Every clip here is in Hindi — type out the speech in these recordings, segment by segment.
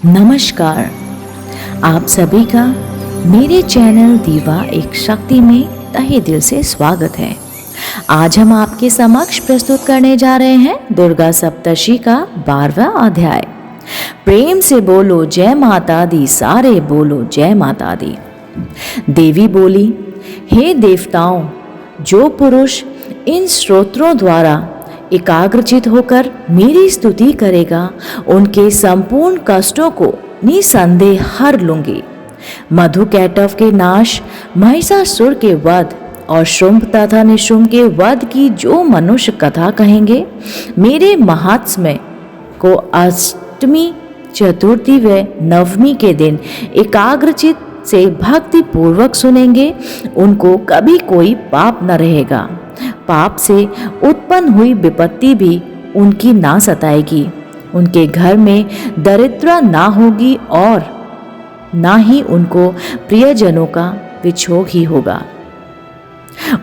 नमस्कार। आप सभी का मेरे चैनल दीवा एक शक्ति में तहे दिल से स्वागत है। आज हम आपके समक्ष प्रस्तुत करने जा रहे हैं दुर्गा सप्तशती का 12वां अध्याय। प्रेम से बोलो जय माता दी, सारे बोलो जय माता दी। देवी बोली, हे देवताओं, जो पुरुष इन स्तोत्रों द्वारा एकाग्रचित होकर मेरी स्तुति करेगा, उनके संपूर्ण कष्टों को निसंदेह हर लूंगी। मधुकैटव के नाश, महिषासुर के वध और शुंभ तथा निशुंभ के वध की जो मनुष्य कथा कहेंगे, मेरे महात्म्य को अष्टमी, चतुर्थी व नवमी के दिन एकाग्रचित से भक्ति पूर्वक सुनेंगे, उनको कभी कोई पाप न रहेगा। पाप से उत्पन्न हुई विपत्ति भी उनकी ना सताएगी। उनके घर में दरिद्रता ना होगी और ना ही उनको प्रियजनों का विछोह ही होगा।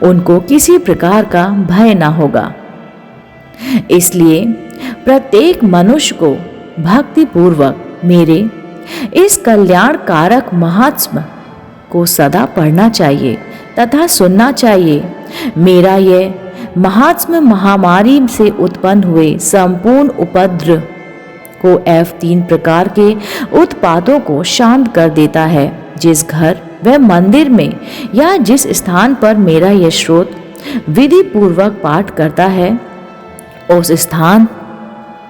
उनको किसी प्रकार का भय ना होगा। इसलिए प्रत्येक मनुष्य को भक्ति पूर्वक मेरे इस कल्याणकारक महात्म्य को सदा पढ़ना चाहिए तथा सुनना चाहिए। मेरा यह महात्म्य महामारी से उत्पन्न हुए संपूर्ण उपद्रव को 3 प्रकार के उत्पातों को शांत कर देता है। जिस घर व मंदिर में या जिस स्थान पर मेरा यह स्रोत विधि पूर्वक पाठ करता है, उस स्थान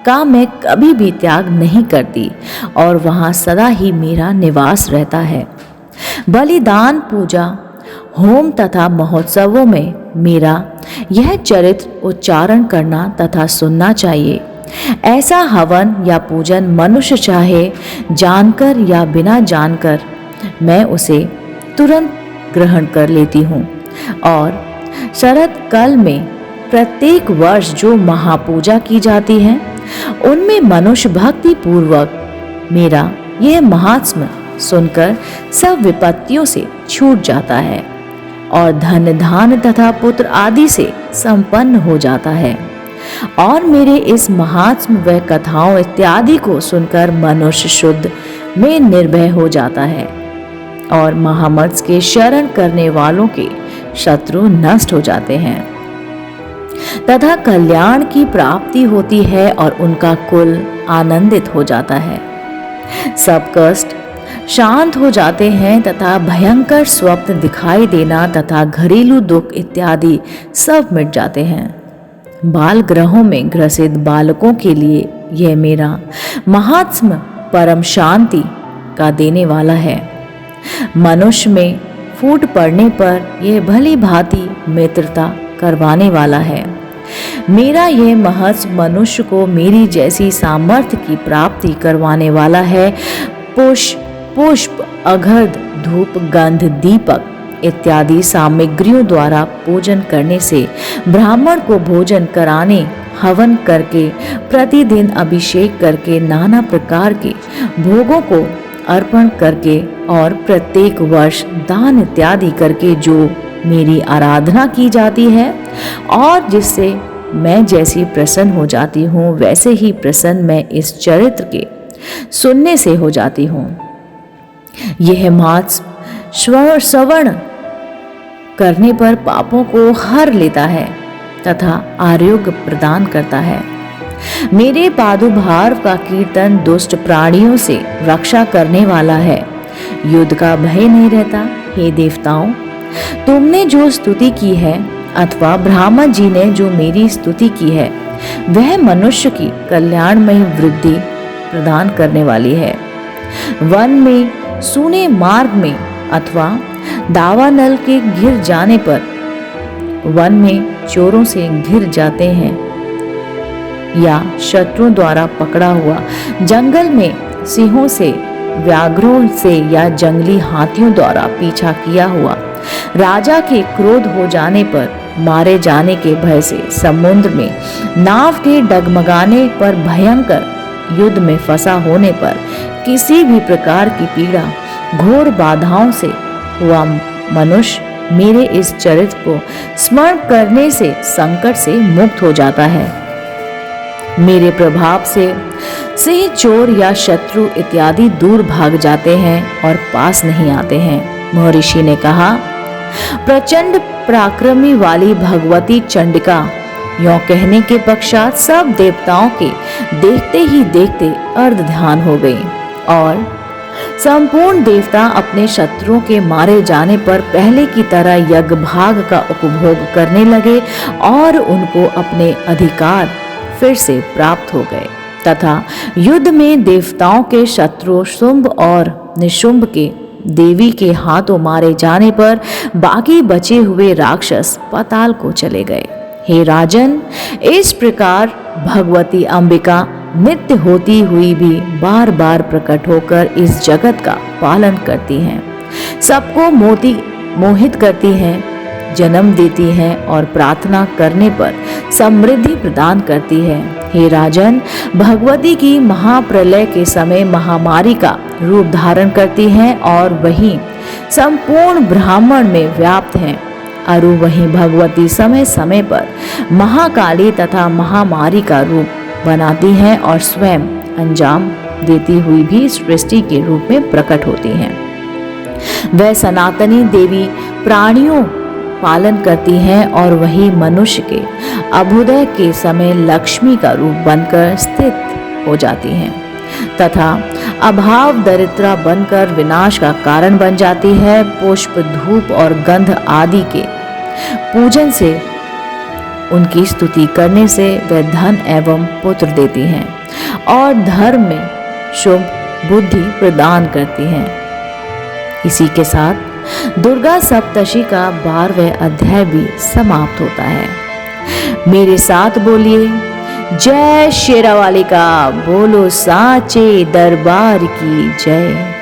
का मैं कभी भी त्याग नहीं करती और वहाँ सदा ही मेरा निवास रहता है। बलिदान, पूजा, होम तथा महोत्सवों में मेरा यह चरित्र उच्चारण करना तथा सुनना चाहिए। ऐसा हवन या पूजन मनुष्य चाहे जानकर या बिना जानकर, मैं उसे तुरंत ग्रहण कर लेती हूँ। और शरद काल में प्रत्येक वर्ष जो महापूजा की जाती है, उनमें मनुष्य भक्ति पूर्वक मेरा यह महात्म्य सुनकर सब विपत्तियों से छूट जाता है और धन धान तथा पुत्र आदि से संपन्न हो जाता है। और मेरे इस महात्म्य व कथाओं इत्यादि को सुनकर मनुष्य शुद्ध में निर्भय हो जाता है और महामत्स्य के शरण करने वालों के शत्रु नष्ट हो जाते हैं तथा कल्याण की प्राप्ति होती है और उनका कुल आनंदित हो जाता है। सब कष्ट शांत हो जाते हैं तथा भयंकर स्वप्न दिखाई देना तथा घरेलू दुख इत्यादि सब मिट जाते हैं। बाल ग्रहों में ग्रसित बालकों के लिए यह मेरा महात्म्य परम शांति का देने वाला है। मनुष्य में फूट पड़ने पर यह भली भांति मित्रता करवाने वाला है। मेरा यह महत्व मनुष्य को मेरी जैसी सामर्थ्य की प्राप्ति करवाने वाला है। पुष्प, अघर्ध, धूप, गंध, दीपक इत्यादि सामग्रियों द्वारा पूजन करने से, ब्राह्मण को भोजन कराने, हवन करके, प्रतिदिन अभिषेक करके, नाना प्रकार के भोगों को अर्पण करके और प्रत्येक वर्ष दान इत्यादि करके जो मेरी आराधना की जाती है और जिससे मैं जैसी प्रसन्न हो जाती हूँ, वैसे ही प्रसन्न मैं इस चरित्र के सुनने से हो जाती हूँ। यह महात्म्य श्रवण करने पर पापों को हर लेता है तथा आरोग्य प्रदान करता है। मेरे पादुभार का कीर्तन दुष्ट प्राणियों से रक्षा करने वाला है। युद्ध का भय नहीं रहता। हे देवताओं, तुमने जो स्तुति की है अथवा ब्रह्मा जी ने जो मेरी स्तुति की है, वह मनुष्य की कल्याणमयी वृद्धि प्रदान करने वाली है। वन में, सूने मार्ग में अथवा दावानल के घिर जाने पर, वन में चोरों से घिर जाते हैं या शत्रुओं द्वारा पकड़ा हुआ, जंगल में सिंहों से, व्याघ्रों से या जंगली हाथियों द्वारा पीछा किया हुआ, राजा के क्रोध हो जाने पर, मारे जाने के भय से, समुद्र में नाव के डगमगाने पर, भयंकर युद्ध में फंसा होने पर, किसी भी प्रकार की पीड़ा, घोर बाधाओं से हुआ मनुष्य मेरे इस चरित्र को स्मरण करने से संकट से मुक्त हो जाता है। मेरे प्रभाव से सिंह, चोर या शत्रु इत्यादि दूर भाग जाते हैं और पास नहीं आते हैं। महर्षि ने कहा, प्रचंड पराक्रमी वाली भगवती चंडिका यों कहने के पश्चात सब देवताओं के देखते ही देखते अर्ध ध्यान हो गई और संपूर्ण देवता अपने शत्रुओं के मारे जाने पर पहले की तरह यज्ञ भाग का उपभोग करने लगे और उनको अपने अधिकार फिर से प्राप्त हो गए तथा युद्ध में देवताओं के शत्रु शुंभ और निशुंभ के देवी के हाथों मारे जाने पर बाकी बचे हुए राक्षस पाताल को चले गए। हे राजन, इस प्रकार भगवती अंबिका नित्य होती हुई भी बार बार प्रकट होकर इस जगत का पालन करती हैं, सबको मोहित करती हैं, जन्म देती हैं और प्रार्थना करने पर समृद्धि प्रदान करती है। हे राजन, भगवती की महाप्रलय के समय महामारी का रूप धारण करती हैं और वही संपूर्ण ब्राह्मण में व्याप्त हैं। अरु वही भगवती समय समय पर महाकाली तथा महामारी का रूप बनाती हैं और स्वयं अंजाम देती हुई भी सृष्टि के रूप में प्रकट होती हैं। वह सनातनी देवी प्राणियों पालन करती हैं और वही मनुष्य के अभ्युदय के समय लक्ष्मी का रूप बनकर स्थित हो जाती हैं तथा अभाव दरिद्रा बनकर विनाश का कारण बन जाती है। पुष्प, धूप और गंध आदि के पूजन से, उनकी स्तुति करने से वे धन एवं पुत्र देती हैं और धर्म में शुभ बुद्धि प्रदान करती हैं। इसी के साथ दुर्गा सप्तशी का 12वां अध्याय भी समाप्त होता है। मेरे साथ बोलिए, जय शेरावाली का, बोलो साचे दरबार की जय।